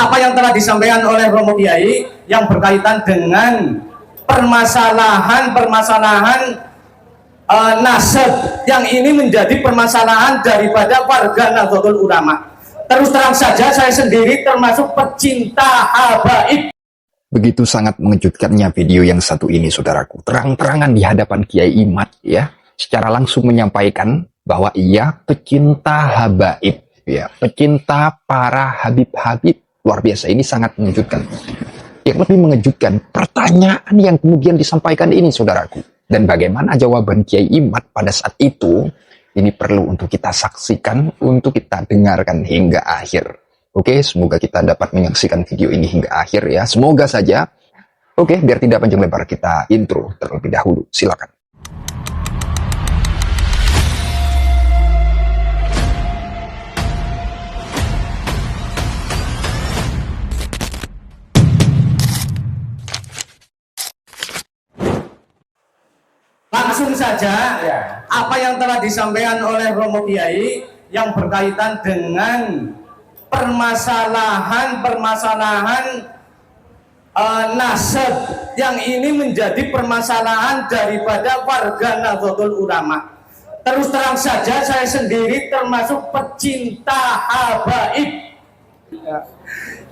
apa yang telah disampaikan oleh Romo Kiai yang berkaitan dengan permasalahan nasab yang ini menjadi permasalahan daripada warga Nahdlatul Ulama. Terus terang saja saya sendiri termasuk pecinta habaib. Begitu sangat mengejutkannya video yang satu ini, saudaraku. Terang-terangan di hadapan Kiai Imad, ya, secara langsung menyampaikan bahwa ia pecinta habaib, ya, pecinta para habib-habib. Luar biasa, ini sangat mengejutkan. Yang lebih mengejutkan, pertanyaan yang kemudian disampaikan ini, saudaraku. Dan bagaimana jawaban Kiai Imad pada saat itu, ini perlu untuk kita saksikan, untuk kita dengarkan hingga akhir. Oke, semoga kita dapat menyaksikan video ini hingga akhir ya. Semoga saja. Oke, biar tidak panjang lebar, kita intro terlebih dahulu. Silakan. Langsung saja, apa yang telah disampaikan oleh Romo Kiai yang berkaitan dengan permasalahan nasab yang ini menjadi permasalahan daripada warga Nahdlatul Ulama. Terus terang saja saya sendiri termasuk pecinta habaib.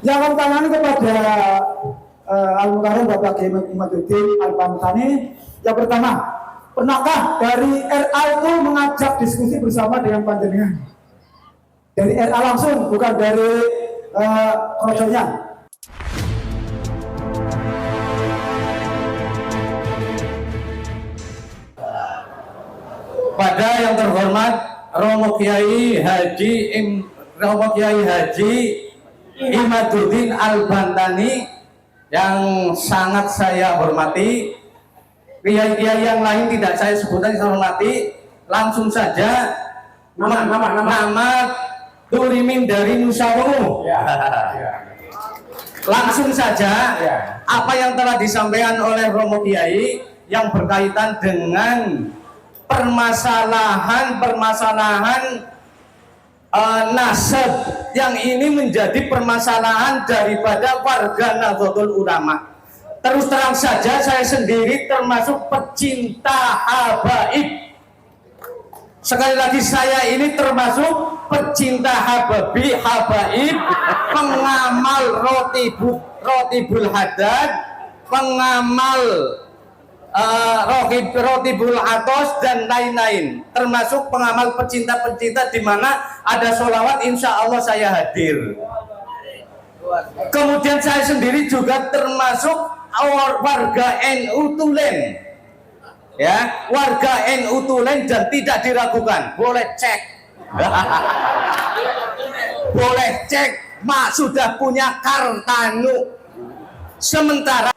Yang pertama kepada Al-Mukarram Bapak Kiai Imaduddin Al-Bantani. Yang pertama, pernahkah dari RA itu mengajak diskusi bersama dengan panjenengan? Dari RA langsung, bukan dari krojonya. Pada yang terhormat Romo Kiai Haji Imaduddin Al-Bantani yang sangat saya hormati. Kiai-kiai yang lain tidak saya sebutkan, saya hormati. Langsung saja nama Turimin dari Nusawu. Langsung saja, apa yang telah disampaikan oleh Romo Kiai yang berkaitan dengan permasalahan nasab yang ini menjadi permasalahan daripada warga Nahdlatul Ulama. Terus terang saja saya sendiri termasuk pecinta habaib. Sekali lagi, saya ini termasuk pecinta habaib, pengamal rotibul hadad, pengamal rotibul atos dan lain-lain. Termasuk pengamal pecinta-pecinta di mana ada sholawat, insya Allah saya hadir. Kemudian saya sendiri juga termasuk warga NU Tulen, ya, warga NU Tulen dan tidak diragukan, boleh cek, boleh cek, mak sudah punya kartanu. Sementara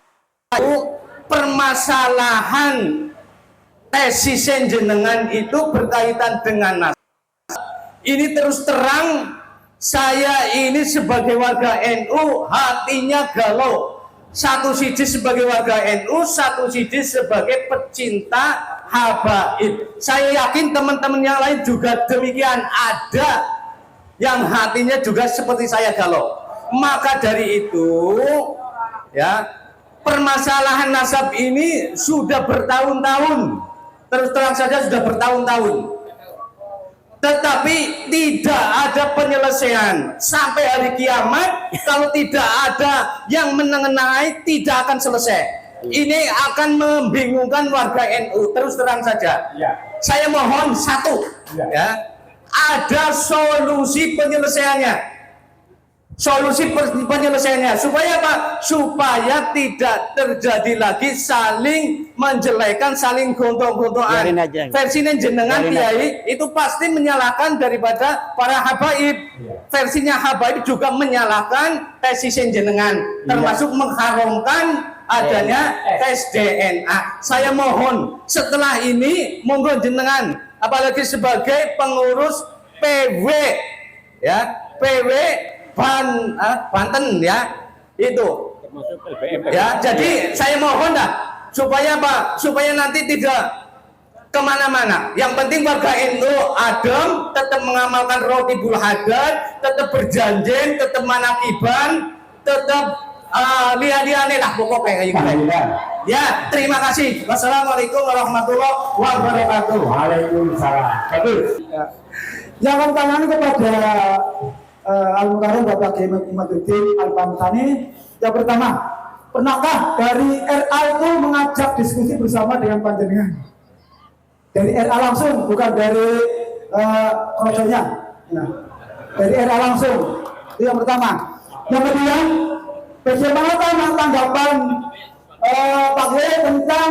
itu permasalahan tesis jenengan itu berkaitan dengan nas. Ini terus terang saya ini sebagai warga NU hatinya galau. Satu sisi sebagai warga NU, satu sisi sebagai pecinta habaib. Saya yakin teman-teman yang lain juga demikian, ada yang hatinya juga seperti saya galau. Maka dari itu, ya, permasalahan nasab ini sudah bertahun-tahun. Terus terang saja sudah bertahun-tahun. Tetapi tidak ada penyelesaian sampai hari kiamat. Kalau tidak ada yang menengahi, tidak akan selesai. Ini akan membingungkan warga NU. Terus terang saja, saya mohon satu, ya, ada solusi penyelesaiannya. Solusi penyelesaiannya supaya apa? Supaya tidak terjadi lagi saling menjelekan, saling gontok-gontokan. Versinya jenengan Kiai itu pasti menyalahkan daripada para habaib. Versinya habaib juga menyalahkan tesis jenengan, termasuk mengharamkan adanya tes DNA. Saya mohon setelah ini monggo jenengan, apalagi sebagai pengurus PW, ya, PW Banten, ya, itu ya. Jadi saya mohon dah supaya apa? Supaya nanti tidak kemana-mana. Yang penting warga NU adem, tetap mengamalkan rotibul hadad, tetap berjanji, tetap manakiban, tetap lihat-lihat lah pokoknya kayak gitu. Ya, terima kasih. Wassalamualaikum warahmatullahi wabarakatuh. Waalaikumsalam. Bagus. Ya. Yang kami tanyani kepada Al-Mukarram Bapak Kiai Imaduddin Al-Pantani, yang pertama, pernahkah dari RA itu mengajak diskusi bersama dengan panjenengan? Dari RA langsung, bukan dari krosonya. Nah, dari RA langsung. Itu yang pertama. Yang kedua, bagaimana tanggapan Pak Kiai tentang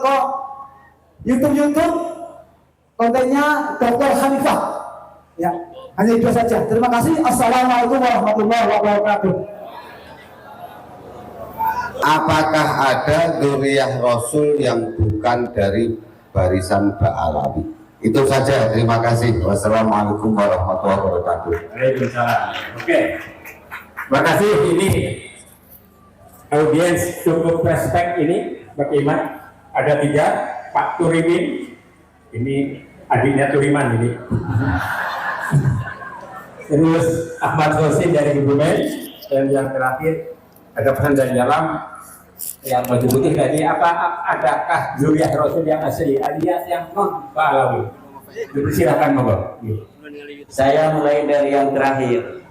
kok YouTube kontennya Dr. Hanifah? Ya, hanya itu saja. Terima kasih. Assalamualaikum warahmatullahi wabarakatuh. Apakah ada dzurriyyah Rasul yang bukan dari barisan Ba'alawi? Itu saja, terima kasih. Wassalamualaikum warahmatullahi wabarakatuh. Waalaikumsalam. Oke. Terima kasih. Ini audiens cukup respect ini bagaimana? Ada 3, Pak Turimin. Ini adiknya Turiman ini. Terus Ahmad Rosin dari Kebumen, dan yang terakhir ada pesan dari dalam yang baju putih tadi. Adakah dzurriyyah Rasul yang asli alias yang non Ba'alawi? Silakan monggo. Saya mulai dari yang terakhir.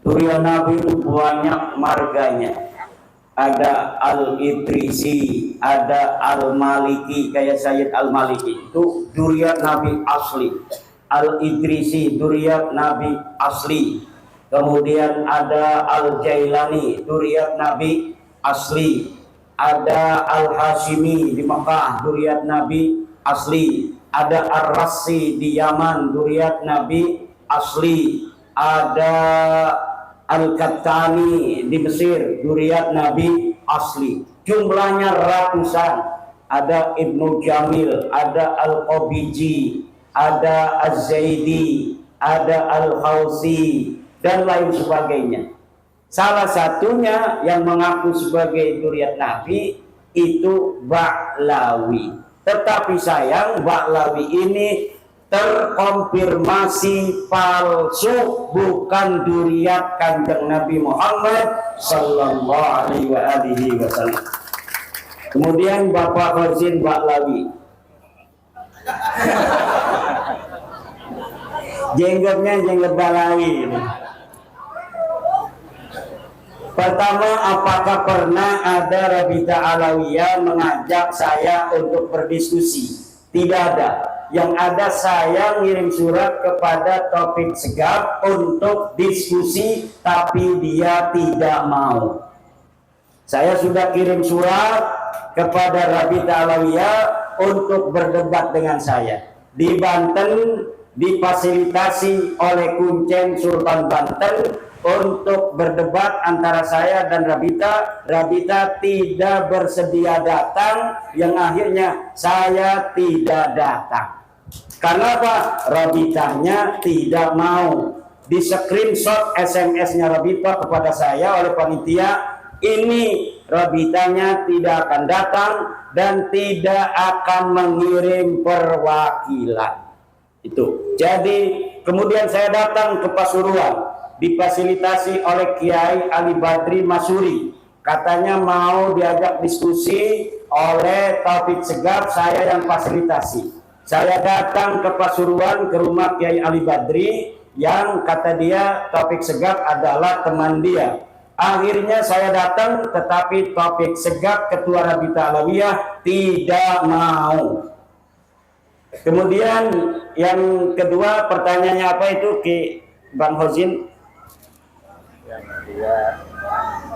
Dzurriyyah Nabi itu banyak marganya. Ada Al-Idrisi, ada Al-Maliki, kayak Sayyid Al-Maliki. Itu dzurriyyah Nabi asli. Al-Idrisi, dzurriyyah Nabi asli. Kemudian ada Al-Jailani, dzurriyyah Nabi asli. Ada Al-Hashimi di Mekah, dzurriyyah Nabi asli. Ada Ar-Rassi di Yaman, dzurriyyah Nabi asli. Ada Al-Qattani di Mesir, dzurriyyah Nabi asli. Jumlahnya ratusan. Ada Ibnu Jamil, ada Al-Qabiji, ada Az-Zaidi, ada Al-Khawsi, dan lain sebagainya. Salah satunya yang mengaku sebagai dzurriyyah Nabi itu Ba'lawi. Tetapi sayang, Ba'lawi ini terkonfirmasi palsu, bukan dzurriyyah Kanjeng Nabi Muhammad sallallahu alaihi wasallam. Kemudian Bapak Khazin Ba'lawi, jenggotnya jenggot Ba'lawi. Pertama, apakah pernah ada Rabita Alawiyah mengajak saya untuk berdiskusi? Tidak ada. Yang ada saya ngirim surat kepada Taufik Segaf untuk diskusi, tapi dia tidak mau. Saya sudah kirim surat kepada Rabita Alawiyah untuk berdebat dengan saya. Di Banten difasilitasi oleh Kuncen Sultan Banten untuk berdebat antara saya dan Rabita. Rabita tidak bersedia datang, yang akhirnya saya tidak datang. Karena apa? Rabitanya tidak mau. Di screenshot SMS-nya Rabita kepada saya oleh panitia, ini Rabitanya tidak akan datang dan tidak akan mengirim perwakilan. Itu. Jadi kemudian saya datang ke Pasuruan, difasilitasi oleh Kiai Ali Badri Masuri. Katanya mau diajak diskusi oleh Taufik Segaf, saya yang fasilitasi. Saya datang ke Pasuruan ke rumah Kiai Ali Badri, yang kata dia Taufik Segaf adalah teman dia. Akhirnya saya datang, tetapi Taufik Segaf, Ketua Rabita Alawiyah, tidak mau. Kemudian yang kedua, pertanyaannya apa itu Ki Bang Hozin?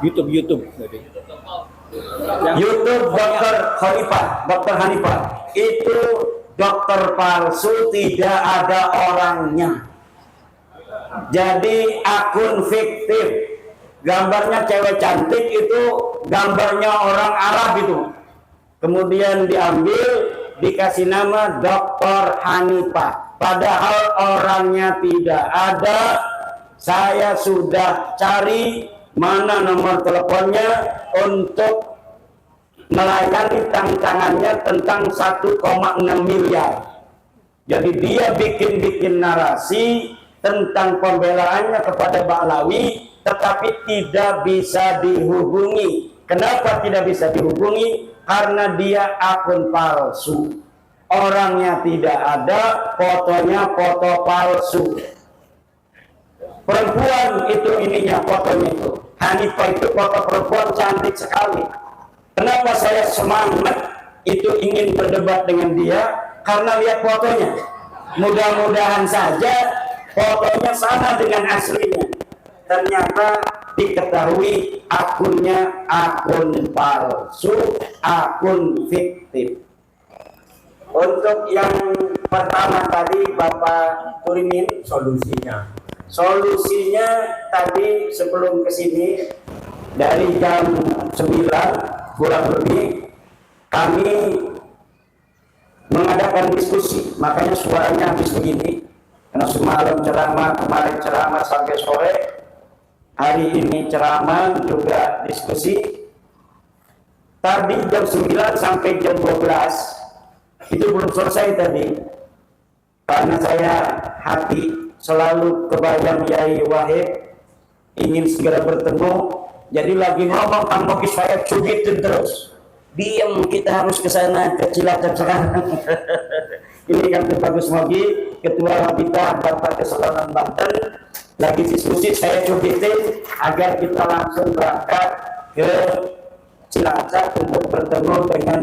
YouTube Dr. Hanifah itu dokter palsu, tidak ada orangnya. Jadi akun fiktif, gambarnya cewek cantik, itu gambarnya orang Arab itu. Kemudian diambil, dikasih nama Dr. Hanifah, padahal orangnya tidak ada. Saya sudah cari mana nomor teleponnya untuk melayani tantangannya tentang 1,6 miliar. Jadi dia bikin narasi tentang pembelaannya kepada Ba'lawi, tetapi tidak bisa dihubungi. Kenapa tidak bisa dihubungi? Karena dia akun palsu. Orangnya tidak ada, fotonya foto palsu. Perempuan itu ininya, fotonya itu. Hanifah itu foto perempuan cantik sekali. Kenapa saya semangat itu ingin berdebat dengan dia? Karena lihat fotonya. Mudah-mudahan saja fotonya sama dengan aslinya. Ternyata diketahui akunnya akun palsu, akun fiktif. Untuk yang pertama tadi Bapak Turimin, solusinya tadi sebelum kesini dari jam 9 kurang lebih kami mengadakan diskusi, makanya suaranya habis begini karena semalam ceramah, kemarin ceramah sampai sore, hari ini ceramah juga diskusi. Tadi jam 9 sampai jam 12 itu belum selesai tadi, karena saya hati selalu kebayang Yai Wahid ingin segera bertemu, jadi lagi ngomong kamu saya cubitin terus, diam, kita harus ke sana ke Cilacap sekarang. Ini kan Bagus Mogi, ketua kita Bapak Kesultanan Banten, lagi diskusi, saya cubitin agar kita langsung berangkat ke Cilacap untuk bertemu dengan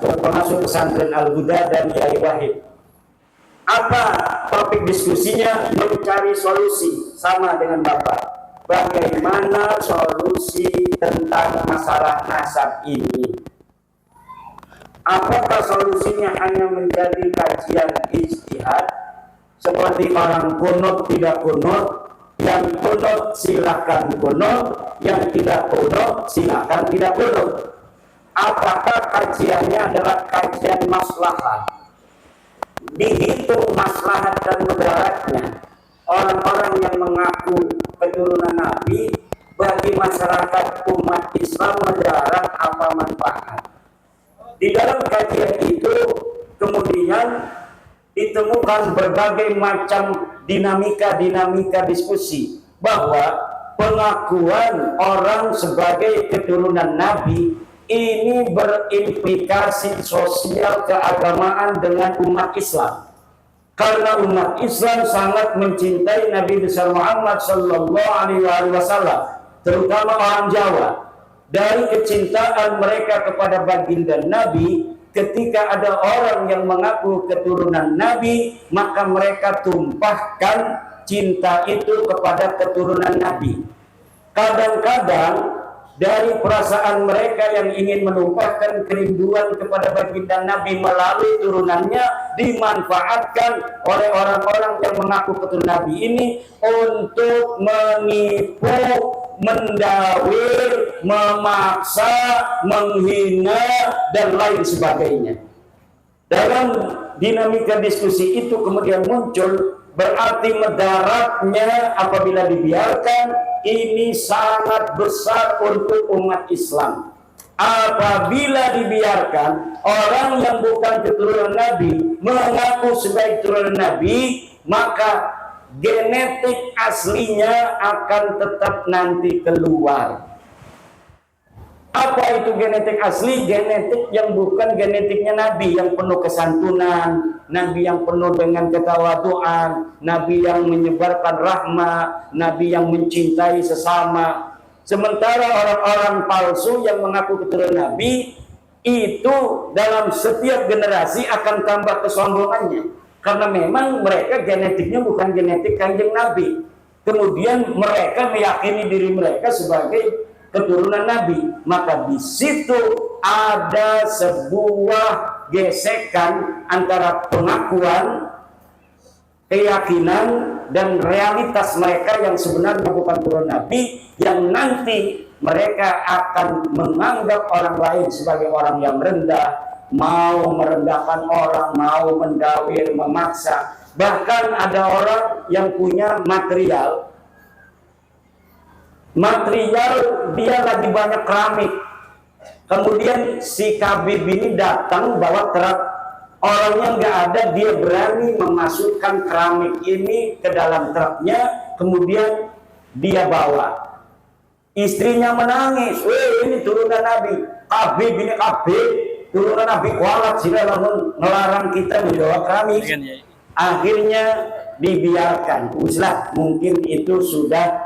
pengasuh pesantren Al-Huda dan Yai Wahid. Apa topik diskusinya? Mencari solusi, sama dengan Bapak. Bagaimana solusi tentang masalah nasab ini? Apakah solusinya hanya menjadi kajian ijtihad seperti orang kunut tidak kunut, yang kunut silakan kunut, yang tidak kunut silakan tidak kunut? Apakah kajiannya adalah kajian maslahat? Dihitung maslahat dan mudaratnya. Orang-orang yang mengaku keturunan Nabi, bagi masyarakat umat Islam mudarat apa manfaat? Di dalam kajian itu kemudian ditemukan berbagai macam dinamika diskusi, bahwa pengakuan orang sebagai keturunan Nabi ini berimplikasi sosial keagamaan dengan umat Islam. Karena umat Islam sangat mencintai Nabi besar Muhammad sallallahu alaihi wasallam, terutama orang Jawa. Dari kecintaan mereka kepada baginda Nabi, ketika ada orang yang mengaku keturunan Nabi, maka mereka tumpahkan cinta itu kepada keturunan Nabi. Kadang-kadang dari perasaan mereka yang ingin menumpahkan kerinduan kepada baginda Nabi melalui turunannya, dimanfaatkan oleh orang-orang yang mengaku keturunan Nabi ini untuk menipu, mendawir, memaksa, menghina, dan lain sebagainya. Dalam dinamika diskusi itu kemudian muncul, berarti mudaratnya apabila dibiarkan ini sangat besar untuk umat Islam. Apabila dibiarkan orang yang bukan keturunan Nabi mengaku sebagai keturunan Nabi, maka genetik aslinya akan tetap nanti keluar. Apa itu genetik asli? Genetik yang bukan genetiknya Nabi, yang penuh kesantunan, Nabi yang penuh dengan ketawaduan, Nabi yang menyebarkan rahmat, Nabi yang mencintai sesama. Sementara orang-orang palsu yang mengaku keturunan Nabi itu dalam setiap generasi akan tambah kesombongannya, karena memang mereka genetiknya bukan genetik Kanjeng Nabi. Kemudian mereka meyakini diri mereka sebagai keturunan Nabi, maka di situ ada sebuah gesekan antara pengakuan, keyakinan, dan realitas mereka yang sebenarnya bukan keturunan Nabi, yang nanti mereka akan menganggap orang lain sebagai orang yang rendah, mau merendahkan orang, mau mendawir, memaksa. Bahkan ada orang yang punya material dia lagi banyak keramik, kemudian si Kabib ini datang bawa truk, orangnya nggak ada, dia berani memasukkan keramik ini ke dalam truknya, kemudian dia bawa. Istrinya menangis, ini turunan Nabi, Habib ini Habib, turunan Nabi kualat sila ngelarang kita menjual keramik. Akhirnya dibiarkan. Uslah, mungkin itu sudah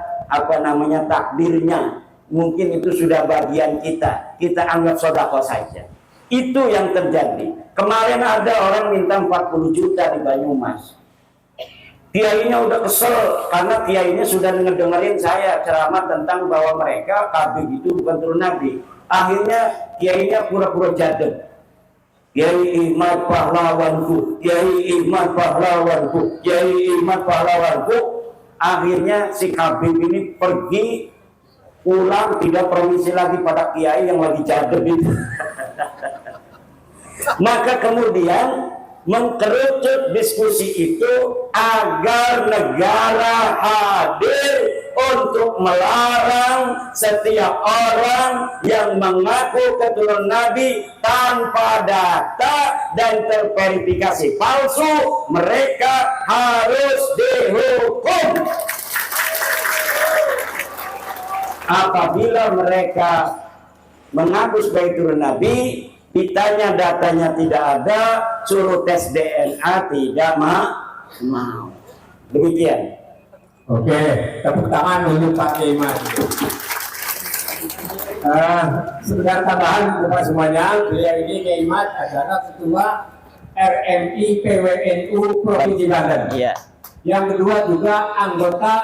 takdirnya, mungkin itu sudah bagian kita anggap sedekah saja. Itu yang terjadi. Kemarin ada orang minta 40 juta di Banyumas. Kiainya udah kesel karena kiainya sudah ngedengerin saya ceramah tentang bahwa mereka Habib itu bukan turun Nabi. Akhirnya kiainya pura-pura jadab. Kiai Ihmad pahlawanku, Kiai Ihmad pahlawanku, Kiai Ihmad pahlawanku. Akhirnya si Habib ini pergi pulang, tidak permisi lagi pada kiai yang lagi jadab itu. Maka kemudian mengkerucut diskusi itu agar negara hadir untuk melarang setiap orang yang mengaku keturunan Nabi tanpa data dan terverifikasi palsu, mereka harus dihukum. Apabila mereka mengaku sebagai keturunan Nabi, ditanya datanya tidak ada, suruh tes DNA tidak mau. Demikian. Oke, tepuk tangan untuk Pak Iman. Sebentar tambahan kepada semuanya, beliau ini Kiai Iman adalah Ketua RMI PWNU Provinsi Banten. Iya. Yang kedua juga anggota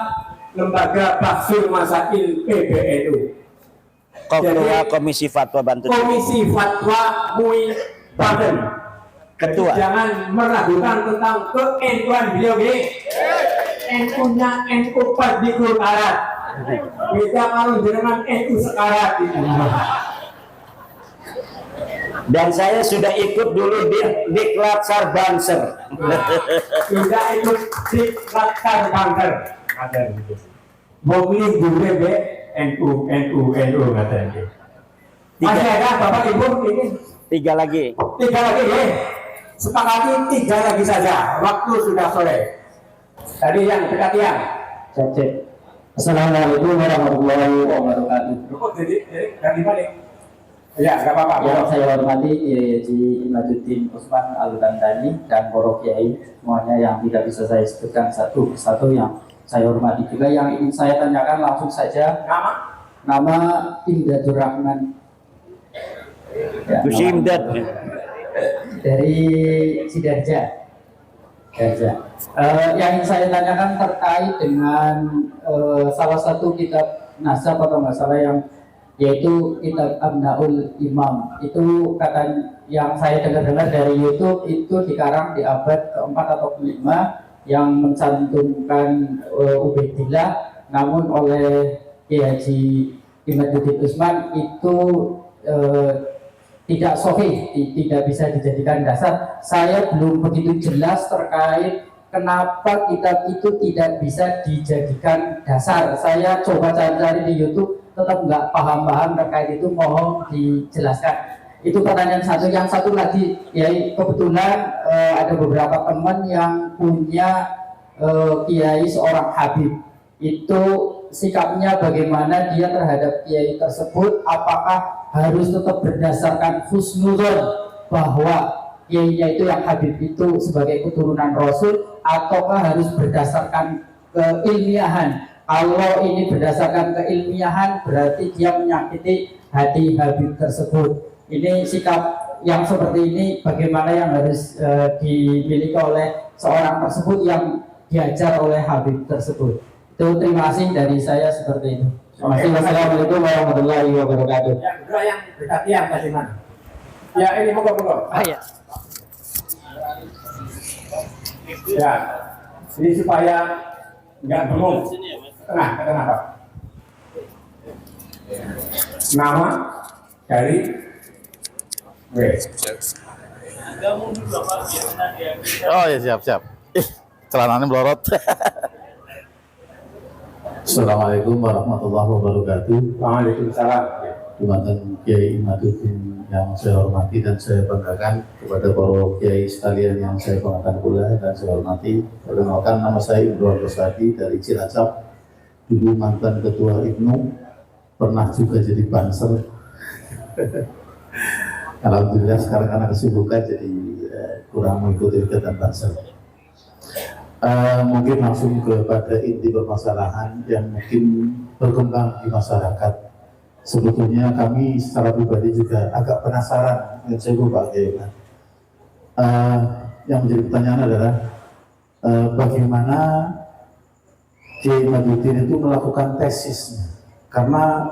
Lembaga Baksur Masail PBNU. Ketua Komisi Fatwa Banten. Komisi Fatwa MUI Banten. Ketua. Jadi jangan meragukan tentang ke-NU-an beliau ini. NU-nya NU Fardikul Arat. Beda kalau dengan NU sekarat. Dan saya sudah ikut dulu di Diklat Sarbanser. Sudah ikut Diklat Sarbanser. Mau milih gue NU katanya. Masih ada Bapak Ibu ini? 3 lagi. 3 lagi ya. Sepakati 3 lagi saja. Waktu sudah sore. Tadi yang dekat yang. Assalamualaikum warahmatullahi wabarakatuh. Jadi dari balik. Ya, nggak apa-apa. Yang saya hormati Kiai Haji Imaduddin Usman Al-Bantani dan para kiai semuanya yang tidak bisa saya sebutkan satu persatu yang saya hormati juga. Yang ingin saya tanyakan langsung saja. Nama Imdadur Rahman. Ya, Gus Imdad. Dari Sidarja. Yang ingin saya tanyakan terkait dengan salah satu kitab nasab atau masalah yang yaitu kitab Abnaul Imam. Itu kata yang saya dengar dari YouTube itu dikarang di abad ke-4 atau ke-5 yang mencantumkan Ubaidillah, namun oleh Kiai Haji Imaduddin Usman itu tidak sahih, tidak bisa dijadikan dasar. Saya belum begitu jelas terkait kenapa kitab itu tidak bisa dijadikan dasar. Saya coba cari-cari di YouTube, tetap nggak paham-paham terkait itu, mohon dijelaskan. Itu pertanyaan satu. Yang satu lagi, ya kebetulan ada beberapa teman yang punya kiai seorang Habib. Itu sikapnya bagaimana dia terhadap kiai tersebut, apakah harus tetap berdasarkan husnudzon bahwa kiainya itu yang Habib itu sebagai keturunan Rasul, ataukah harus berdasarkan keilmiahan? Kalau ini berdasarkan keilmiahan berarti dia menyakiti hati Habib tersebut. Ini sikap yang seperti ini bagaimana yang harus dimiliki oleh seorang tersebut yang diajar oleh Habib tersebut. Itu terima kasih dari saya seperti itu. Terima kasih. Wassalamualaikum warahmatullahi wabarakatuh. Yang kedua yang dekat yang tadi mana? Ya ini moga-moga. Ya. Ya, jadi supaya nggak bengong. Ke tengah Pak. Nama dari Oh ya siap. Celananya melorot. Assalamualaikum warahmatullahi wabarakatuh. Waalaikumsalam. Dumateng Kiai Imaduddin yang saya hormati dan saya banggakan, kepada para kiai sekalian yang saya banggakan pula dan saya hormati. Perkenalkan, nama saya Indro Rosadi dari Cilacap, dulu mantan ketua IPNU, pernah juga jadi banser. Alhamdulillah sekarang karena kesibukan jadi kurang mengikuti kegiatan banser. Mungkin langsung kepada inti permasalahan yang mungkin berkembang di masyarakat. Sebetulnya kami secara pribadi juga agak penasaran dengan saya Pak Kiai. Yang menjadi pertanyaan adalah bagaimana Kiai Imaduddin itu melakukan tesisnya, karena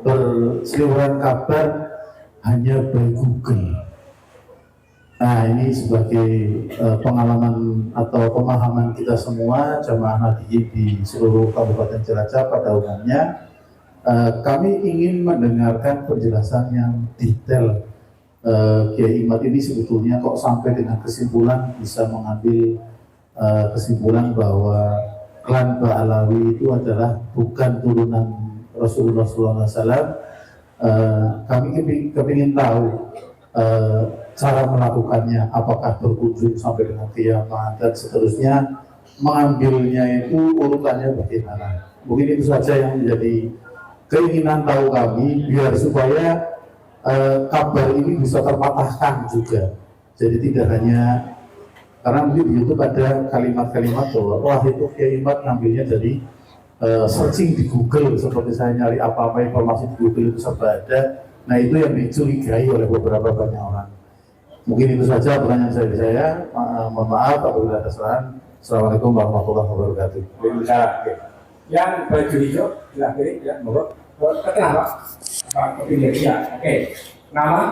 berseliweran kabar hanya by Google. Nah, ini sebagai pengalaman atau pemahaman kita semua jamaah Nahdliyin di seluruh Kabupaten Cilacap pada umumnya, kami ingin mendengarkan penjelasan yang detail. Kiai Imad ini sebetulnya kok sampai dengan kesimpulan bisa mengambil kesimpulan bahwa klan Ba'alawi itu adalah bukan turunan Rasulullah SAW. Kami kepingin tahu cara melakukannya, apakah berkunjung sampai dengan kiamat dan seterusnya, mengambilnya itu urutannya bagaimana. Mungkin itu saja yang menjadi keinginan tahu kami, biar supaya kabar ini bisa terpatahkan juga. Jadi tidak hanya, karena mungkin di YouTube ada kalimat-kalimat bahwa wah itu Kiai Imad ngambilnya dari searching di Google, seperti saya nyari apa-apa informasi di Google itu serba ada. Nah itu yang dicurigai oleh beberapa banyak orang. Mungkin itu saja pertanyaan saya. Mohon maaf apabila ada kesalahan. Assalamualaikum warahmatullahi wabarakatuh. Yang baju hijau sebelah kiri, ya, monggo. Ke tengah Pak. Pak pinggir ya. Oke. Nama?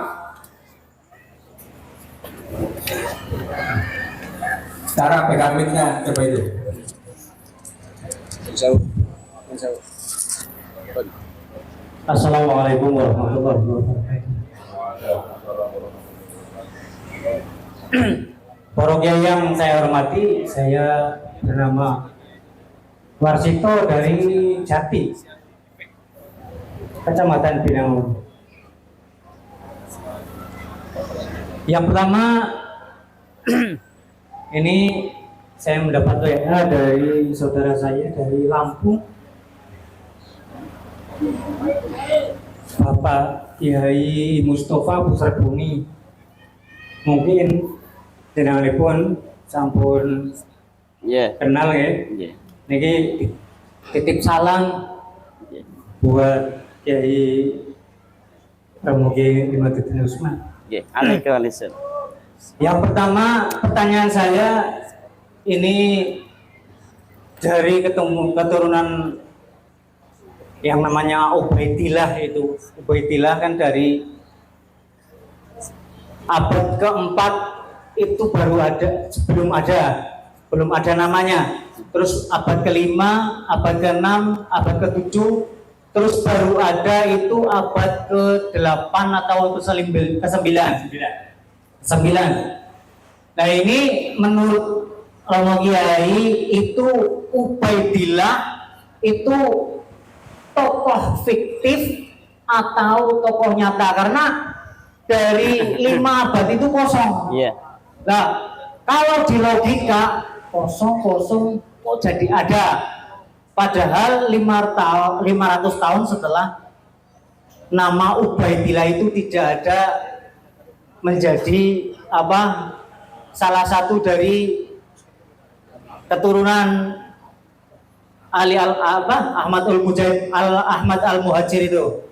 Cara pegang mic-nya coba itu. Assalamualaikum warahmatullahi wabarakatuh. Para kiai yang saya hormati, saya bernama Warsito dari Jati, Kecamatan Binangun. Yang pertama, ini saya mendapat WA dari saudara saya dari Lampung, Bapak Kiai Mustafa Busarbuni. Mungkin jenenganipun sampun kenal ya. Niki titip salam buat Kiai Romo Kiai Imaduddin Usman. Yang pertama, pertanyaan saya ini dari keturunan yang namanya Ubaidillah. Itu Ubaidillah kan dari abad keempat, itu baru ada, belum ada namanya. Terus abad kelima, abad keenam, abad ketujuh, terus baru ada itu abad ke-8 atau ke-9. Nah ini menurut Romo Kiai itu Ubaidillah itu tokoh fiktif atau tokoh nyata, karena dari 5 abad itu kosong. Nah kalau di logika kosong kok jadi ada, padahal 500 tahun setelah nama Ubaidillah itu tidak ada menjadi salah satu dari keturunan Ahmad al-Muhajir itu.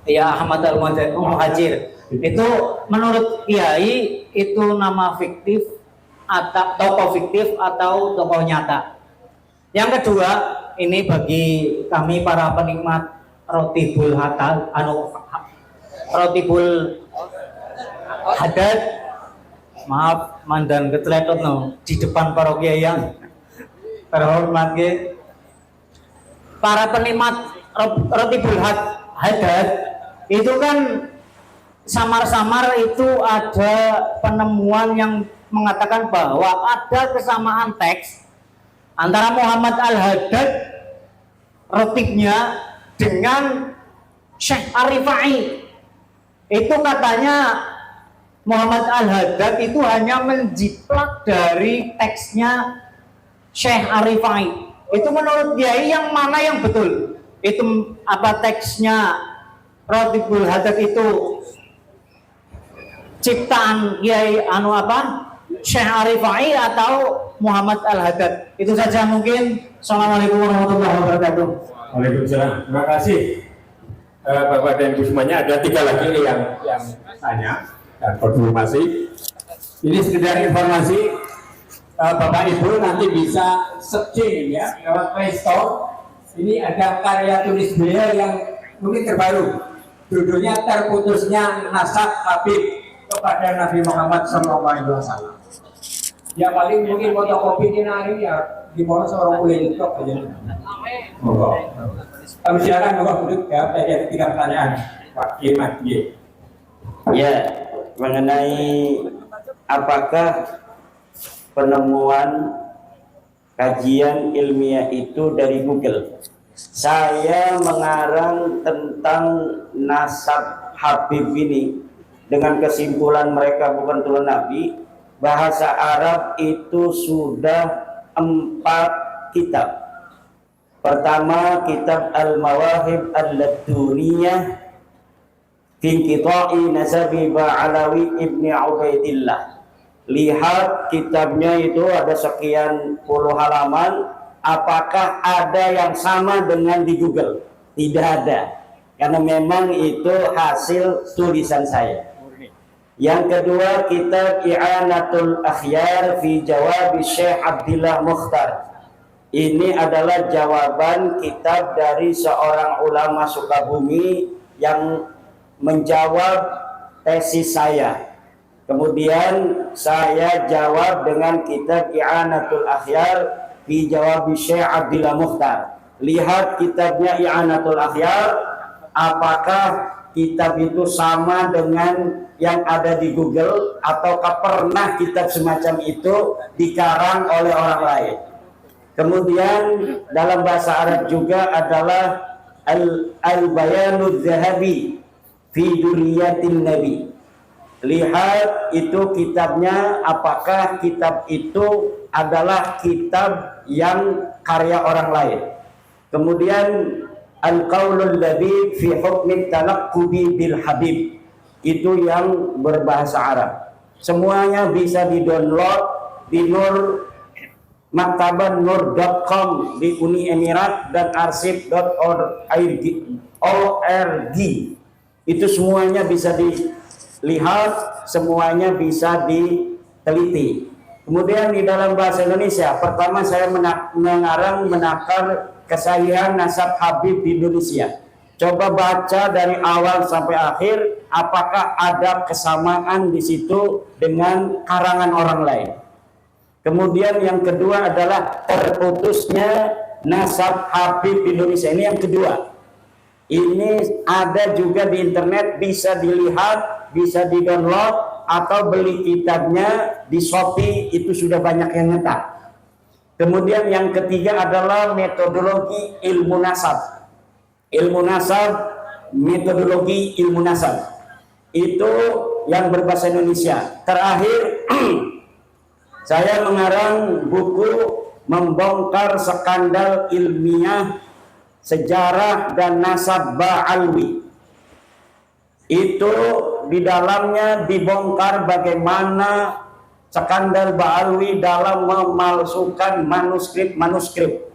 Ya, Ahmad al-Muhajir. Itu menurut Kiai itu nama fiktif atau tokoh fiktif atau tokoh nyata. Yang kedua, ini bagi kami para penikmat roti bul haddad, maaf mandan ketletot di depan para kiai yang terhormat ge. Para penikmat roti bul haddad itu kan samar-samar itu ada penemuan yang mengatakan bahwa ada kesamaan teks antara Muhammad al-Haddad rotibnya dengan Syekh Ar-Rifai. Itu katanya Muhammad al-Haddad itu hanya menjiplak dari teksnya Syekh Ar-Rifai. Itu menurut Kiai yang mana yang betul? Itu apa teksnya Rotibul Hadad itu ciptaan Kiai anu apa? Syekh Arifai atau Muhammad Al-Haddad? Itu saja mungkin. Assalamualaikum warahmatullahi wabarakatuh. Waalaikumsalam. Terima kasih Bapak dan Ibu semuanya. Ada 3 lagi yang tanya dan konfirmasi. Ini sekedar informasi. Bapak Ibu nanti bisa searching ya lewat Play Store. Ini ada karya tulis beliau yang mungkin terbaru. Judulnya Terputusnya Nasab Habib kepada Nabi Muhammad SAW. Ya paling mungkin fotokopi ini hari ya di bawah seorang kulit itu aja. Monggo. Kami silakan monggo duduk ya. Ada 3 pertanyaan Pak Iman. Ya, mengenai apakah penemuan kajian ilmiah itu dari Google. Saya mengarang tentang nasab Habib ini dengan kesimpulan mereka bukan turun Nabi. Bahasa Arab itu sudah 4 kitab. Pertama kitab Al-Mawahib Al-Laduniyah fi Qita'i Nasabi Ba'alawi Ibni Ubaidillah. Lihat kitabnya itu ada sekian puluh halaman. Apakah ada yang sama dengan di Google? Tidak ada, karena memang itu hasil tulisan saya. Yang kedua kitab I'anatul Akhyar fi Jawab Syekh Abdillah Mukhtar. Ini adalah jawaban kitab dari seorang ulama Sukabumi yang menjawab tesis saya. Kemudian saya jawab dengan kitab I'anatul Akhyar fi Jawab Syekh Abdillah Mukhtar. Lihat kitabnya I'anatul Akhyar, apakah kitab itu sama dengan yang ada di Google ataukah pernah kitab semacam itu dikarang oleh orang lain. Kemudian dalam bahasa Arab juga adalah Al-Bayanud Zahabi fi Duriyatin Nabi. Lihat itu kitabnya, apakah kitab itu adalah kitab yang karya orang lain. Kemudian Al-Qaulul Labib fi Hukmi Talaqqubi bil Habib, itu yang berbahasa Arab. Semuanya bisa di-download di maktaban.nur.com di Uni Emirat dan arsip.org. Itu semuanya bisa dilihat, semuanya bisa diteliti. Kemudian di dalam bahasa Indonesia, pertama saya mengarang menakar kesahihan nasab Habib di Indonesia. Coba baca dari awal sampai akhir, apakah ada kesamaan di situ dengan karangan orang lain. Kemudian yang kedua adalah terputusnya nasab Habib di Indonesia. Ini yang kedua. Ini ada juga di internet, bisa dilihat, bisa di-download, atau beli kitabnya di Shopee, itu sudah banyak yang nyetak. Kemudian yang ketiga adalah metodologi ilmu nasab. Ilmu nasab, metodologi ilmu nasab. Itu yang berbahasa Indonesia. Terakhir, saya mengarang buku membongkar skandal ilmiah sejarah dan nasab Ba'alwi. Itu di dalamnya dibongkar bagaimana skandal Ba'alwi dalam memalsukan manuskrip-manuskrip.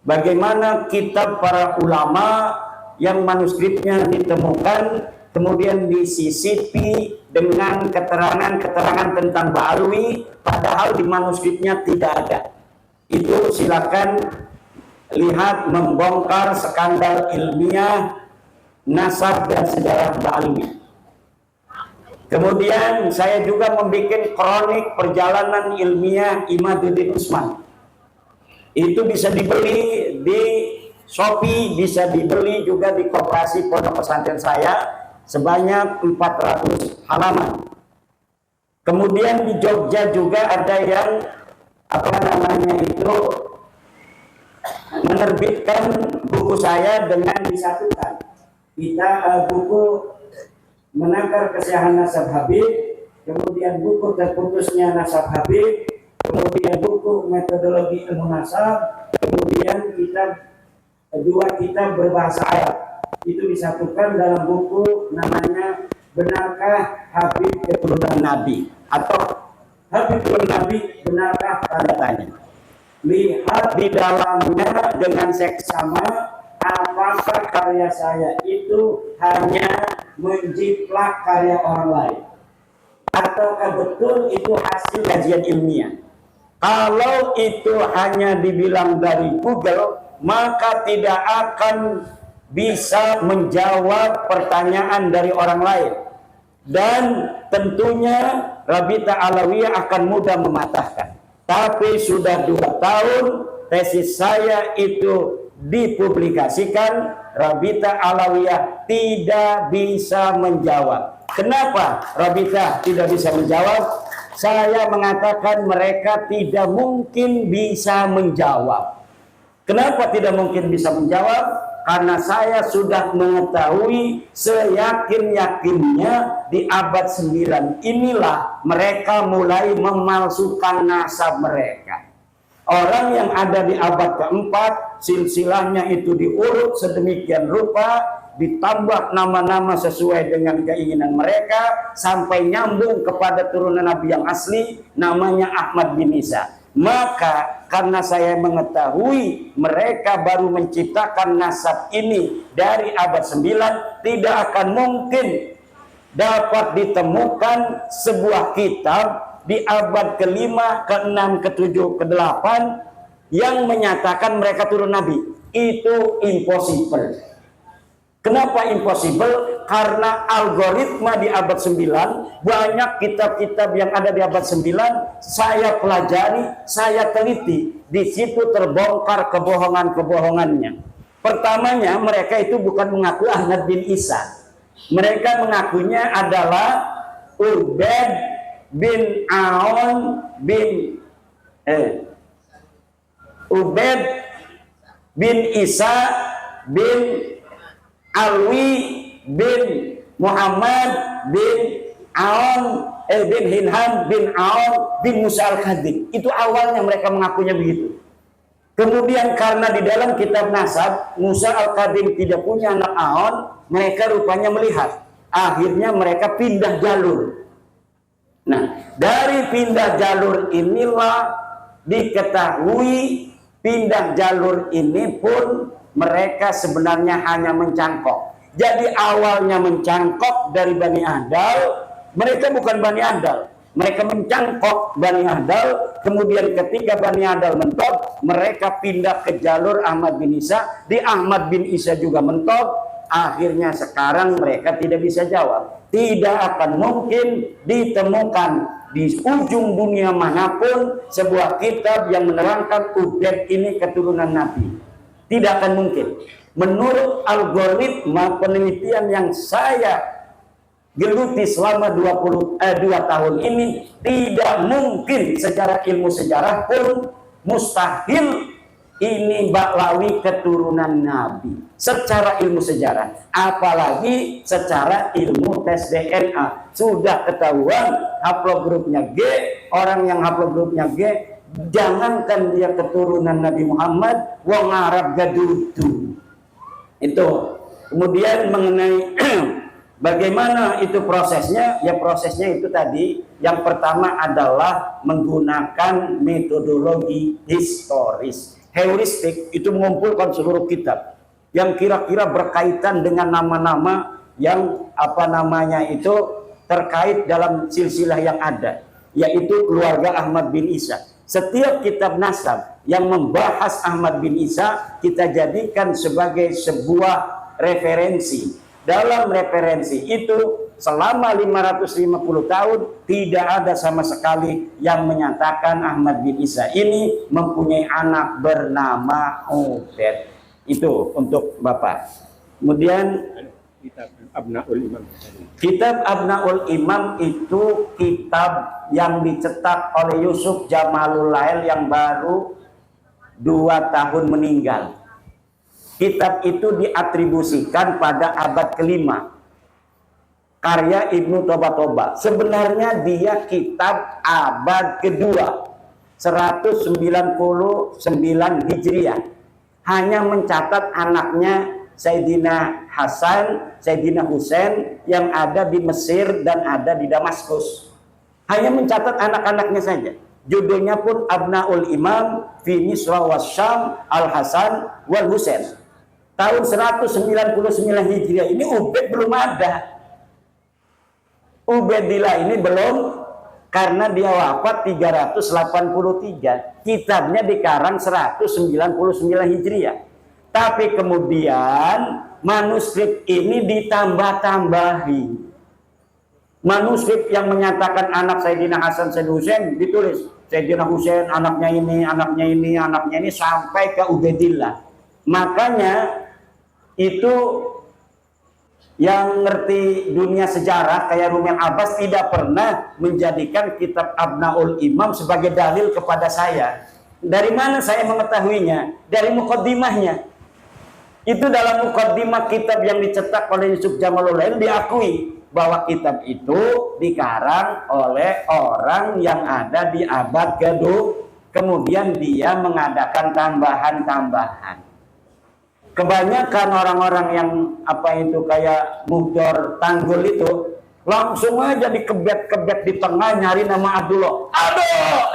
Bagaimana kitab para ulama yang manuskripnya ditemukan kemudian disisipi dengan keterangan-keterangan tentang Ba'alwi, padahal di manuskripnya tidak ada. Itu silakan lihat, membongkar skandal ilmiah nasab dan sejarah Ba'alwi. Kemudian saya juga membuat kronik perjalanan ilmiah Imaduddin Usman. Itu bisa dibeli di Shopee, bisa dibeli juga di koperasi pondok pesantren saya, sebanyak 400 halaman. Kemudian di Jogja juga ada yang menerbitkan buku saya dengan disatukan. Kita buku menakar kesahihan nasab Habib, kemudian buku terputusnya nasab Habib, kemudian buku metodologi ilmu nasab, kemudian dua kitab berbahasa Arab. Itu disatukan dalam buku namanya Benarkah Habib Keturunan Nabi, atau Habib Keturunan Nabi Benarkah Tanda Tanya. Lihat di dalamnya dengan seksama apakah karya saya itu hanya menjiplak karya orang lain, ataukah betul itu hasil kajian ilmiah. Kalau itu hanya dibilang dari Google, maka tidak akan bisa menjawab pertanyaan dari orang lain, dan tentunya Rabita Alawiyah akan mudah mematahkan. Tapi sudah 2 tahun tesis saya itu dipublikasikan, Rabita Alawiyah tidak bisa menjawab. Kenapa Rabita tidak bisa menjawab? Saya mengatakan mereka tidak mungkin bisa menjawab. Kenapa tidak mungkin bisa menjawab? Karena saya sudah mengetahui seyakin-yakinnya di abad 9 inilah mereka mulai memalsukan nasab mereka. Orang yang ada di abad keempat, silsilahnya itu diurut sedemikian rupa, ditambah nama-nama sesuai dengan keinginan mereka, sampai nyambung kepada turunan Nabi yang asli, namanya Ahmad bin Isa. Maka karena saya mengetahui mereka baru menciptakan nasab ini dari abad 9, tidak akan mungkin dapat ditemukan sebuah kitab di abad ke-5, ke-6, ke-7, ke-8 yang menyatakan mereka turun Nabi. Itu impossible. Kenapa impossible? Karena algoritma di abad 9, banyak kitab-kitab yang ada di abad 9, saya pelajari, saya teliti. Di situ terbongkar kebohongan-kebohongannya. Pertamanya, mereka itu bukan mengaku Ahmad bin Isa. Mereka mengakunya adalah Ubaid bin Aon bin Ubaid bin Isa bin Alwi bin Muhammad bin Aon bin Hinham bin Aon bin Musa al-Khadim. Itu awalnya mereka mengakunya begitu. Kemudian karena di dalam kitab nasab Musa al-Khadim tidak punya anak Aon, mereka rupanya melihat. Akhirnya mereka pindah jalur. Nah, dari pindah jalur inilah diketahui pindah jalur ini pun mereka sebenarnya hanya mencangkok. Jadi awalnya mencangkok dari Bani Ahdal, mereka bukan Bani Ahdal. Mereka mencangkok Bani Ahdal, kemudian ketika Bani Ahdal mentok, mereka pindah ke jalur Ahmad bin Isa. Di Ahmad bin Isa juga mentok, akhirnya sekarang mereka tidak bisa jawab. Tidak akan mungkin ditemukan di ujung dunia manapun sebuah kitab yang menerangkan Ubaid ini keturunan Nabi. Tidak akan mungkin. Menurut algoritma penelitian yang saya geluti selama 2 tahun ini, tidak mungkin secara ilmu sejarah pun mustahil ini Baklawi keturunan Nabi. Secara ilmu sejarah, apalagi secara ilmu tes DNA. Sudah ketahuan haplogrupnya G, orang yang haplogrupnya G, jangankan dia keturunan Nabi Muhammad, wong Arab gadudu. Itu. Kemudian mengenai bagaimana itu prosesnya? Ya prosesnya itu tadi. Yang pertama adalah menggunakan metodologi historis. Heuristik itu mengumpulkan seluruh kitab yang kira-kira berkaitan dengan nama-nama yang itu terkait dalam silsilah yang ada, yaitu keluarga Ahmad bin Isa. Setiap kitab nasab yang membahas Ahmad bin Isa kita jadikan sebagai sebuah referensi. Dalam referensi itu selama 550 tahun tidak ada sama sekali yang menyatakan Ahmad bin Isa ini mempunyai anak bernama Ubaid. Itu untuk Bapak. Kemudian Kitab Abnaul Imam. Kitab Abnaul Imam itu kitab yang dicetak oleh Yusuf Jamalul Lail yang baru 2 tahun meninggal. Kitab itu diatribusikan pada abad ke-5. Karya Ibnu Toba. Sebenarnya dia kitab abad kedua. 199 Hijriah hanya mencatat anaknya Sayyidina Hasan, Sayyidina Husain yang ada di Mesir dan ada di Damaskus. Hanya mencatat anak-anaknya saja. Judulnya pun Abnaul Imam fi Misra wasyam Al-Hasan wal Husain. Tahun 199 Hijriah ini Ubaid belum ada. Ubaidillah ini belum, karena dia wafat 383. Kitabnya dikarang 199 Hijriah. Tapi kemudian manuskrip ini ditambah-tambahi. Manuskrip yang menyatakan anak Sayyidina Hasan Sayyidina Husain ditulis Sayyidina Husain anaknya ini, anaknya ini, anaknya ini sampai ke Ubaidillah. Makanya itu yang ngerti dunia sejarah kayak Rumel Abbas tidak pernah menjadikan kitab Abnaul Imam sebagai dalil kepada saya. Dari mana saya mengetahuinya? Dari mukaddimahnya. Itu dalam mukaddimah kitab yang dicetak oleh Yusuf Jamaluddin diakui bahwa kitab itu dikarang oleh orang yang ada di abad ke-2. Kemudian dia mengadakan tambahan-tambahan. Kebanyakan orang-orang yang kayak Muhdor Tanggul itu langsung aja dikebet-kebet di tengah nyari nama Abdullah. Aduh!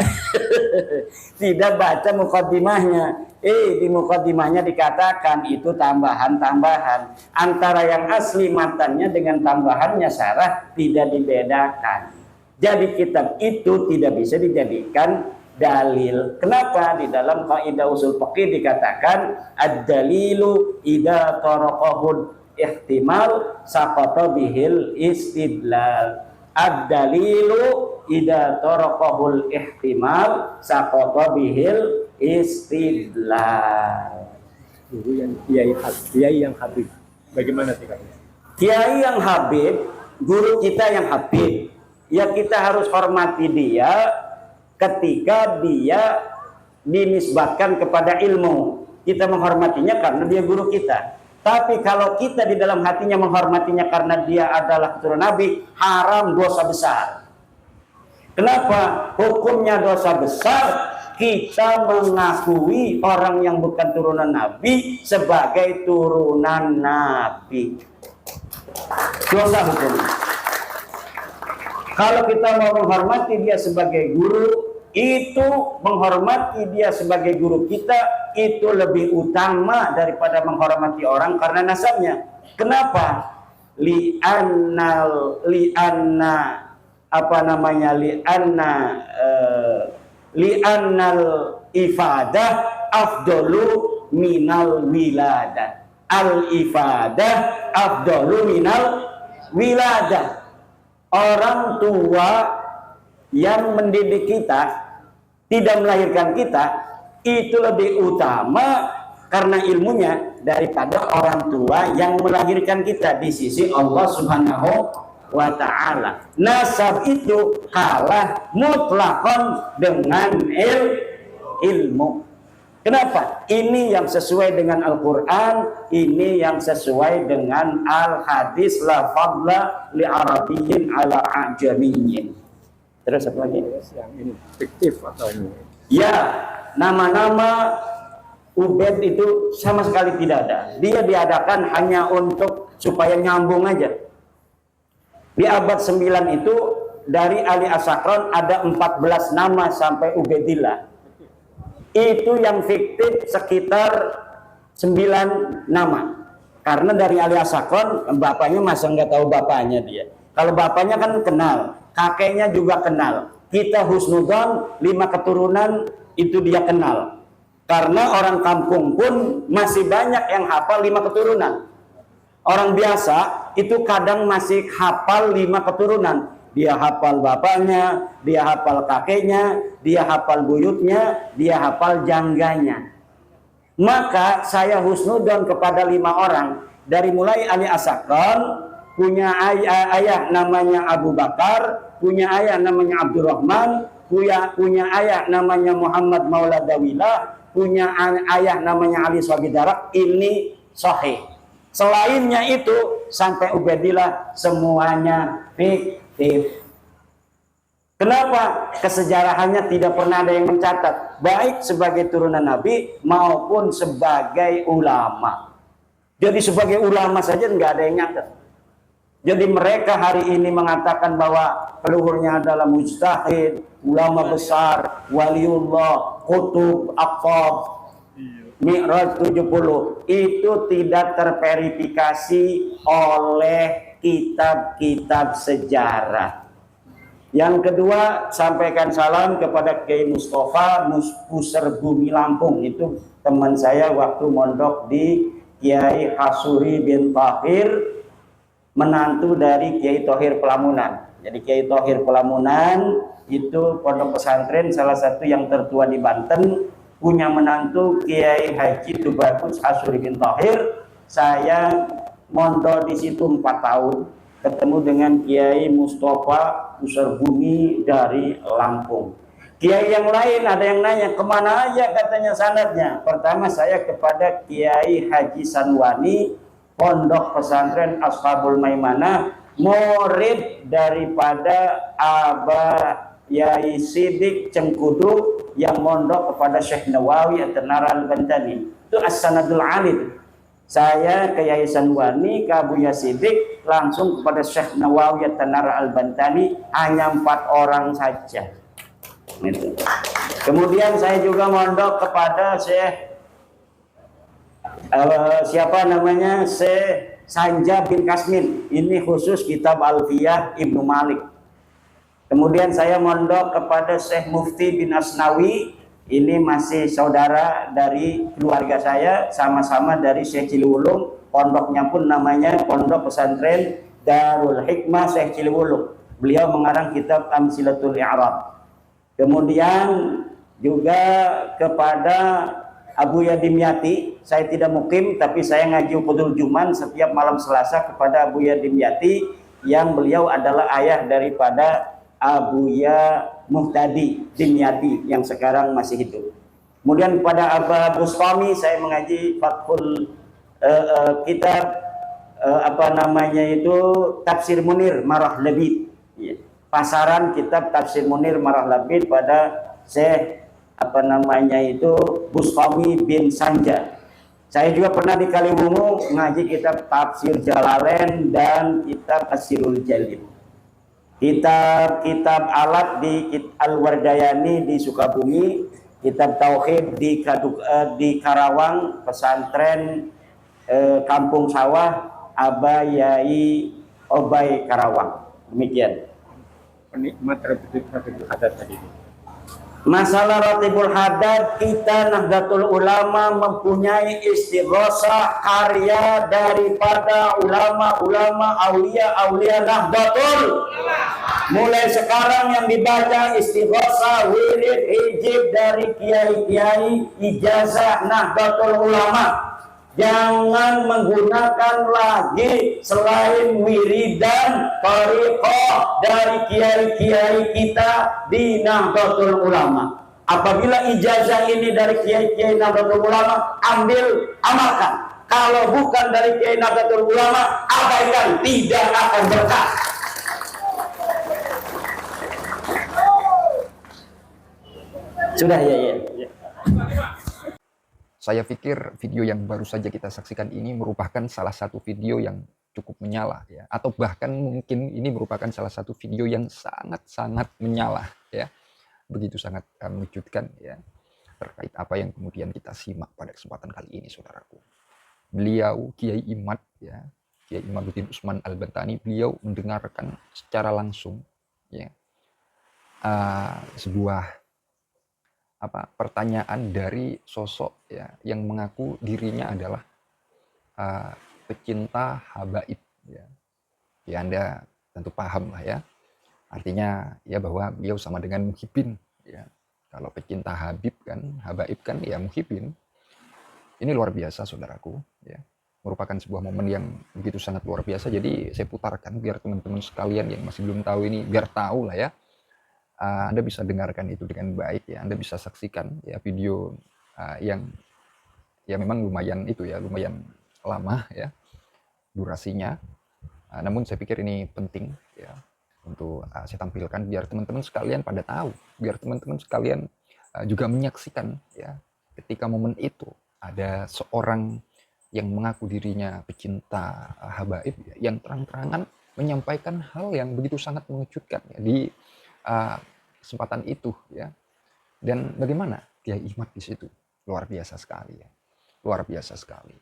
Tidak baca mukaddimahnya. Di mukaddimahnya dikatakan itu tambahan-tambahan. Antara yang asli matanya dengan tambahannya syarah tidak dibedakan. Jadi kitab itu tidak bisa dijadikan dalil. Kenapa? Di dalam kaidah usul fiqih dikatakan ad-dalilu idza taraqahul ihtimal saqata bihil istidlal. Ad-dalilu idza taraqahul ihtimal saqata bihil istidlal. Kiai yang Habib. Bagaimana sikapnya? Kiai yang Habib, guru kita yang Habib. Ya kita harus hormati dia ketika dia dinisbatkan kepada ilmu. Kita menghormatinya karena dia guru kita. Tapi kalau kita di dalam hatinya menghormatinya karena dia adalah keturunan Nabi, haram, dosa besar. Kenapa? Hukumnya dosa besar. Kita mengakui orang yang bukan turunan Nabi sebagai turunan Nabi. Dosa hukumnya. Kalau kita mau menghormati dia sebagai guru, itu menghormati dia sebagai guru kita itu lebih utama daripada menghormati orang karena nasabnya. Kenapa? Li'anna li'annal ifadah afdalu minal wiladah. Al ifadah afdalu minal wiladah. Orang tua yang mendidik kita, tidak melahirkan kita, itu lebih utama karena ilmunya daripada orang tua yang melahirkan kita di sisi Allah Subhanahu wa ta'ala. Nasab itu kalah mutlakon dengan ilmu. Kenapa? Ini yang sesuai dengan Al-Quran, ini yang sesuai dengan Al-Hadis, la fadla li arabiyyin ala ajamiyyin. Terus apa lagi? Yang ini fiktif atau ini? Ya, nama-nama Ubaid itu sama sekali tidak ada. Dia diadakan hanya untuk supaya nyambung aja. Di abad 9 itu dari Ali As-Sakran ada 14 nama sampai Ubaidillah. Itu yang fiktif sekitar 9 nama. Karena dari Ali As-Sakran, bapaknya masa nggak tahu bapaknya dia. Kalau bapaknya kan kenal, kakeknya juga kenal. Kita husnudzon 5 keturunan itu dia kenal. Karena orang kampung pun masih banyak yang hafal 5 keturunan. Orang biasa itu kadang masih hafal 5 keturunan. Dia hafal bapaknya, dia hafal kakeknya, dia hafal buyutnya, dia hafal jangganya. Maka saya husnudzon kepada 5 orang. Dari mulai Ali As-Sakran, punya ayah namanya Abu Bakar, punya ayah namanya Abdurrahman, punya ayah namanya Muhammad Maula Dawilah, punya ayah namanya Ali Swabidarak. Ini sahih. Selainnya itu sampai Ubaidillah semuanya fiktif. Kenapa? Kesejarahannya tidak pernah ada yang mencatat, baik sebagai turunan Nabi maupun sebagai ulama. Jadi sebagai ulama saja nggak ada yang nyatat. Jadi mereka hari ini mengatakan bahwa leluhurnya adalah mujtahid, ulama besar, waliullah, kutub, aqab, Mi'raj 70, itu tidak terverifikasi oleh kitab-kitab sejarah. Yang kedua, sampaikan salam kepada Kiai Mustafa Pusar Bumi Lampung. Itu teman saya waktu mondok di Kiai Hasuri bin Tahir, menantu dari Kiai Thohir Pelamunan. Jadi Kiai Thohir Pelamunan itu pondok pesantren salah satu yang tertua di Banten, punya menantu Kiai Haji Tubagus Hasuri bin Tahir. Saya mondok di situ 4 tahun, ketemu dengan Kiai Mustafa Pusar Bumi dari Lampung. Kiai yang lain ada yang nanya, kemana aja katanya sanadnya. Pertama saya kepada Kiai Haji Sanwani, pondok pesantren Ashabul Maimanah, murid daripada Abah Yai Sidik Cengkudu yang mondok kepada Syekh Nawawi At-Tanara Al-Bantani. Itu As-Sanadul Alid. Saya ke Yai Sanwani, ke Abu Yasidik, langsung kepada Syekh Nawawi At-Tanara Al-Bantani, hanya 4 orang saja. Gitu. Kemudian saya juga mondok kepada Syekh siapa namanya, Syekh Sanja bin Kasmin. Ini khusus kitab Alfiyah Ibnu Malik. Kemudian saya mondok kepada Syekh Mufti bin Asnawi. Ini masih saudara dari keluarga saya, sama-sama dari Syekh Ciliwulung. Pondoknya pun namanya Pondok Pesantren Darul Hikmah Syekh Ciliwulung. Beliau mengarang kitab Amsilatul I'rab. Kemudian juga kepada Abu Yadim Yati, saya tidak mukim tapi saya ngaji Qudul Juman setiap malam Selasa kepada Abu Yadim Yati, yang beliau adalah ayah daripada Abu Ya Muhtadi Dimyati yang sekarang masih hidup. Kemudian kepada Abah Bustami saya mengaji Fathul kitab Tafsir Munir Marah Labid. Pasaran kitab Tafsir Munir Marah Labid pada Syekh Bustami bin Sanja. Saya juga pernah di Kaliwungu ngaji kitab Tafsir Jalalain dan kitab Asirul Jalil. Kitab-kitab alat di Al-Wardayani di Sukabumi, kitab Tauhid di Karawang, pesantren Kampung Sawah Abah Yai Obay Karawang. Demikian. Penikmat Ratibul Hadad tadi. Masalah Ratibul Hadad, kita Nahdlatul Ulama mempunyai istighosah karya daripada ulama-ulama aulia Nahdlatul. Mulai sekarang yang dibaca istighosah, wirid, hijib dari kiai-kiai ijazah Nahdlatul Ulama. Jangan menggunakan lagi selain wiridan thariqah dari kiai-kiai kita di Nahdlatul Ulama. Apabila ijazah ini dari kiai-kiai Nahdlatul Ulama, ambil, amalkan. Kalau bukan dari kiai Nahdlatul Ulama, abaikan, tidak akan berkah. Sudah ya. Saya pikir video yang baru saja kita saksikan ini merupakan salah satu video yang cukup menyala, ya, atau bahkan mungkin ini merupakan salah satu video yang sangat-sangat menyala, ya, begitu sangat mengejutkan, ya, terkait apa yang kemudian kita simak pada kesempatan kali ini, saudaraku. Beliau Kiai Imad, ya, Kiai Imaduddin Usman Al-Bantani, beliau mendengarkan secara langsung, ya, sebuah pertanyaan dari sosok, ya, yang mengaku dirinya adalah pecinta habaib, ya. Ya, Anda tentu paham lah, ya, artinya ya bahwa beliau sama dengan muhibin, ya. Kalau pecinta habaib kan ya muhibin. Ini luar biasa, saudaraku, ya, merupakan sebuah momen yang begitu sangat luar biasa. Jadi saya putarkan biar teman-teman sekalian yang masih belum tahu ini biar tahu lah, ya. Anda bisa dengarkan itu dengan baik, ya. Anda bisa saksikan, ya, video yang ya memang lumayan lama, ya, durasinya. Namun saya pikir ini penting, ya, untuk saya tampilkan biar teman-teman sekalian pada tahu, biar teman-teman sekalian juga menyaksikan ya, ketika momen itu ada seorang yang mengaku dirinya pecinta habaib ya, yang terang-terangan menyampaikan hal yang begitu sangat mengejutkan ya, di kesempatan itu ya. Dan bagaimana Kiai Imad di situ luar biasa sekali ya, luar biasa sekali,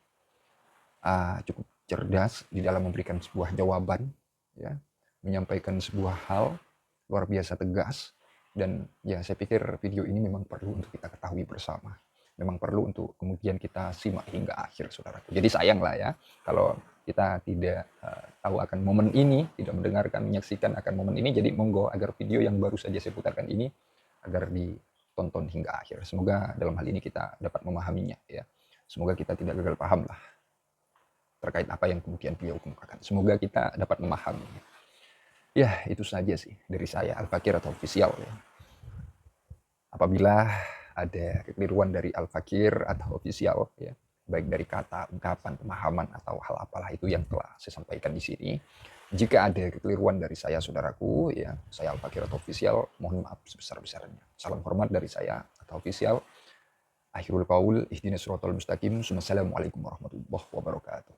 cukup cerdas di dalam memberikan sebuah jawaban ya, menyampaikan sebuah hal luar biasa tegas. Dan ya saya pikir video ini memang perlu untuk kita ketahui bersama, memang perlu untuk kemudian kita simak hingga akhir, saudaraku. Jadi sayang lah ya kalau kita tidak tahu akan momen ini, tidak mendengarkan, menyaksikan akan momen ini. Jadi monggo agar video yang baru saja saya putarkan ini agar ditonton hingga akhir. Semoga dalam hal ini kita dapat memahaminya ya. Semoga kita tidak gagal paham lah terkait apa yang kemudian beliau kemukakan. Semoga kita dapat memahami. Ya, itu saja sih dari saya, Al-Fakir atau Official ya. Apabila ada kekeliruan dari Al-Fakir atau Official ya, baik dari kata, ungkapan, pemahaman atau hal apalah itu yang telah saya sampaikan di sini. Jika ada kekeliruan dari saya, saudaraku ya, saya Al-Fakir atau Official, mohon maaf sebesar-besarnya. Salam hormat dari saya atau Official. Akhirul qaul, ihdinas siratal mustaqim. Wassalamualaikum warahmatullahi wabarakatuh.